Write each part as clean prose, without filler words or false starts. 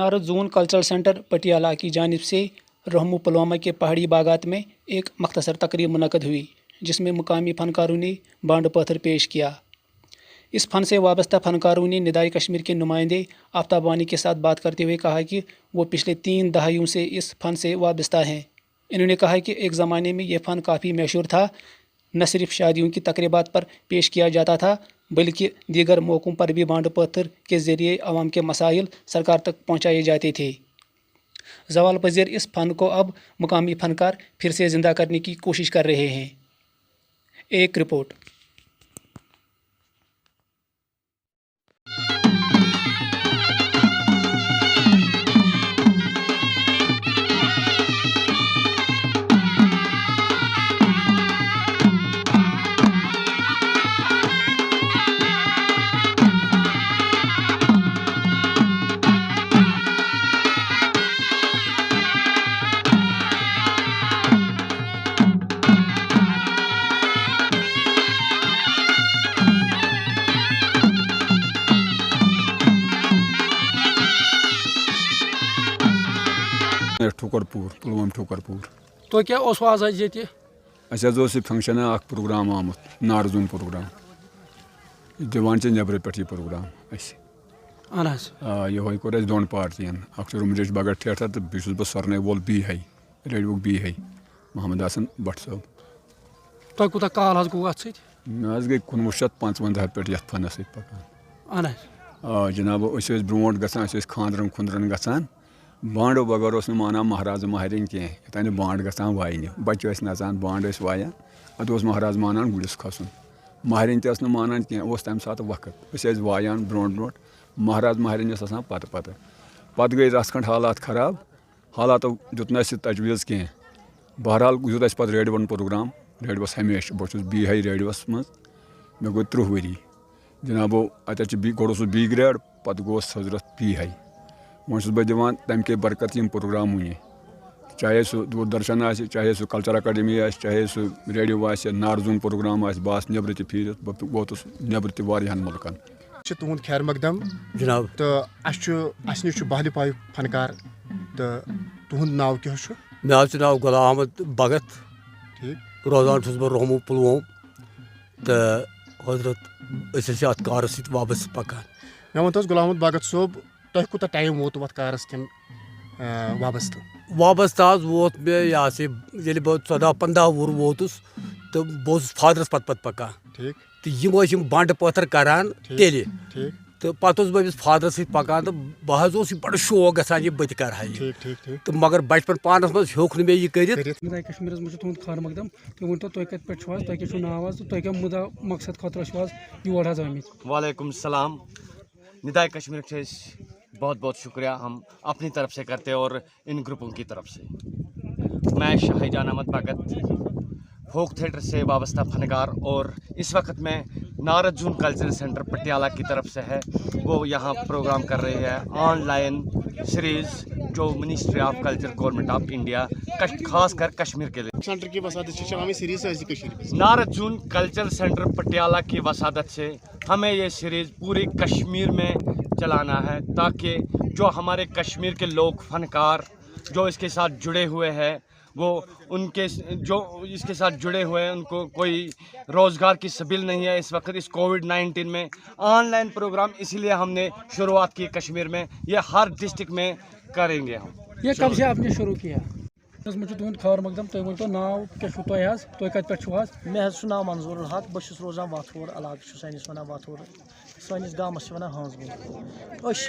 Narad zone cultural centre Patiala की जानिब से रहमू पुलवामा के पहाड़ी बागात में एक मख्तसर तकरीब मुनक़द हुई, जिसमें मुकामी फ़नकारों ने बांड पत्थर पेश किया। इस फ़न से वाबस्ता फ़नकारों ने निदाई कश्मीर के नुमाइंदे आफ्ताब वानी के साथ बात करते हुए कहा कि वो पिछले 3 दहाइयों से इस फ़न से वाबस्ता हैं। इन्होंने कहा कि एक ज़माने में यह फ़न काफ़ी मशहूर था, न सिर्फ शादियों की तकरीबात पर पेश किया जाता था बल्कि दीगर मौक़ों पर भी बांड पत्थर के ज़रिए आवाम के मसाइल सरकार तक पहुँचाए जाते थे। ज़वाल पज़ीर इस फ़न को अब मुकामी फ़नकार फिर से ज़िंदा करने की कोशिश कर रहे हैं। एक रिपोर्ट। ठुकरपुर पुलवाम ठुकरपुर तो क्या आज ये फंक्शन प्रोग्राम आमुत नारजून प्रोग्राम दिवान नबर पे यह प्रोग्राम ये कोर दोन पार्टियन रुमरेश बगट थिएटर तो बह सरने वोल बी हाई रेडियो बी हाई मोहम्मद हसन भट्ट साहब तो कूत काल गो अत मे गई 1955 पे फन पकान जनाब ब्रो ग खानरन खुंदरन ग बांडो बगैर माना महाराज महारिन कह ये बांड गसान वायन बच्चे नचान बांड वायान अत महाराज मानान गुड़िस खसन महारिन तस मानान कह तम सात वक्त वायान ब्रो ब्रो महाराज महारिन पत पत पत गई रस खंड हालात खराब हालातो दुत न तजवीज़ कह बहरहाल युत पे रेडियोन प्रोग्राम रेडियोस हमेशा बहुत बी हाई रेडियोस मज मे गो 30 वरी जनाबो अत गोस बी ग्रेड पत गोस हजरत पी हाई वो बह दिवान तम के बरकत यम प्रोग्राम ये चाहे सह दूरदर्शन आ चाहे सह कल्चर अकाडमी आ चाहे सह रेडियो आ नारजून प्रोग्राम बस नबर फिर वोतुस नबर तहन मुल्कन तुंद खैर मकदम जनाब तो अस नश बहल पाय फनकार तो तुंद नाव क्या मे नाव गुलाम अहमद भगत ठीक रोजान बह रहमू पुलवाम तो हजरत अत कारस सत वाबस्त पकान मे वो गुलाम अहमद भगत सोब तुह कूत टाइम वोत अत कारस कन वाबस्त वाबस्त वोत मे ये बह 14-15 वुर वोतुस तो बह फादरस पत पकान ठीक तो बांड पत्थर करान तेल ठीक तो पत बह फादरस सत पकान तो बह बड़ शौक गसान यह बत कर ठीक ठीक तो मगर बचपन पानस मज होक मे यह कर कश्मीर मुझे तुंद खार मकदम तुम वो तुम कत पे तुम नाव तुम मुदा मकसद खतर योर आमित। वालेकुम सलाम। निदाई कश्मीर के बहुत बहुत शुक्रिया हम अपनी तरफ से करते हैं और इन ग्रुपों की तरफ से। मैं शाहिजान अहमद भगत फोक थिएटर से वाबस्ता फनकार और इस वक्त मैं नारद जून कल्चरल सेंटर पटियाला की तरफ से है वो यहाँ प्रोग्राम कर रही है ऑनलाइन सीरीज़ जो ministry of culture government of India खास कर कश्मीर के लिए सेंटर की वसादत सीरीज नारद जून कल्चरल सेंटर पटियाला की वसादत से हमें ये सीरीज़ पूरी कश्मीर में चलाना है ताकि जो हमारे कश्मीर के लोग फनकार जो इसके साथ जुड़े हुए हैं वो उनके जो इसके साथ जुड़े हुए हैं उनको कोई रोज़गार की सबील नहीं है इस वक्त इस कोविड-19 में। ऑनलाइन प्रोग्राम इसीलिए हमने शुरुआत की कश्मीर में, ये हर डिस्ट्रिक्ट में करेंगे हम। ये कब से आपने शुरू किया? मुझे तुंद खबर मकदम तुम वो नाव क्या तुम कत पे मे नाव मंजूर हक बस रोजान वाथोर इलाक सैनिस वन वाथोर सैनिस गामस वन हंसगुल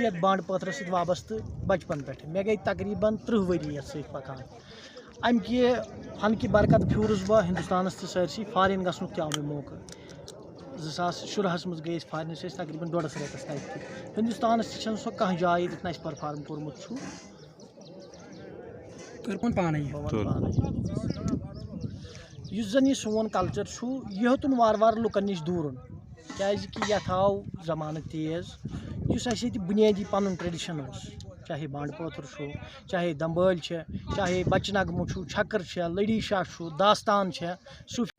ये बांड पत्थर सत वाबस्त बचपन पे मे गई तकरीबन 30 वरी ये पकान अम फन की बरकत फ्यूरस बह हिंदुस्तान तो सरसी फॉरेन गसन क्या मौका 2017 मज गई फॉरेन तकरीबन 1.5 रेतस तक हिंदुस्तान सो कह जाए ये परफॉर्म कोर्मुत पान जन यह सोन कल्चर यह हेतुन वार वार लुकन नश दूर क्या यथ आव जमान तेज इस बुनियादी पन ट्रेडिशन चाहे बांड पत्थर चाहे दम्बल चाहे बच नगमु छकर लड़ी शाह दास्तान सूफी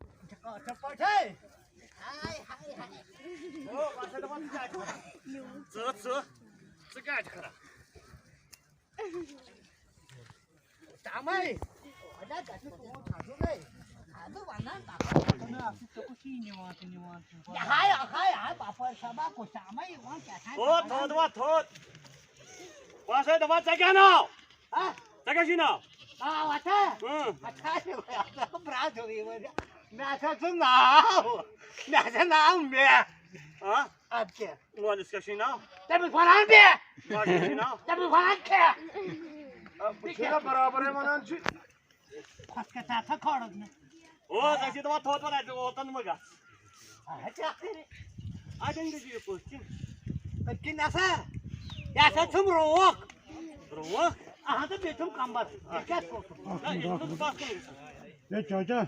चाचा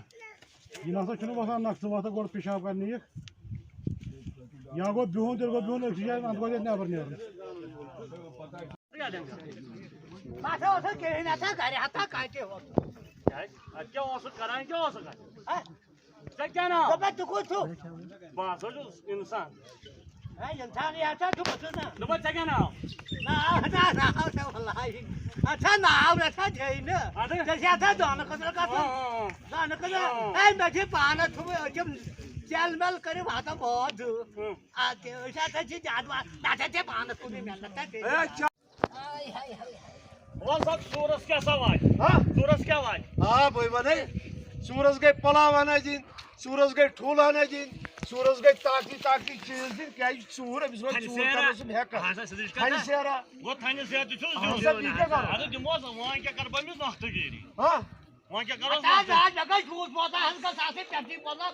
यह ना बसान नक्शा वक्सा गो पेशाब कर या गो बिहुन तेल गो बिहुन अक्स जाए अत गो नबर नीर चल कर बहुत सूरज क्या सवाल सूरज क्या वाल हाँ भाई बने सूरज गई पलाव आना दिन सूरज गई ठूल आना दिन सूरज गई ताकि ताकि चीज दिन क्या चूर अभी चूर करने से हेका थानी सेरा वो थाने से तो हम सब पीते का अरे दिमोस वहां क्या कर बमिस नख्तगिरी हाँ वहां क्या करो लगा झूठ बोलता है हल्का साथे पैटी बोला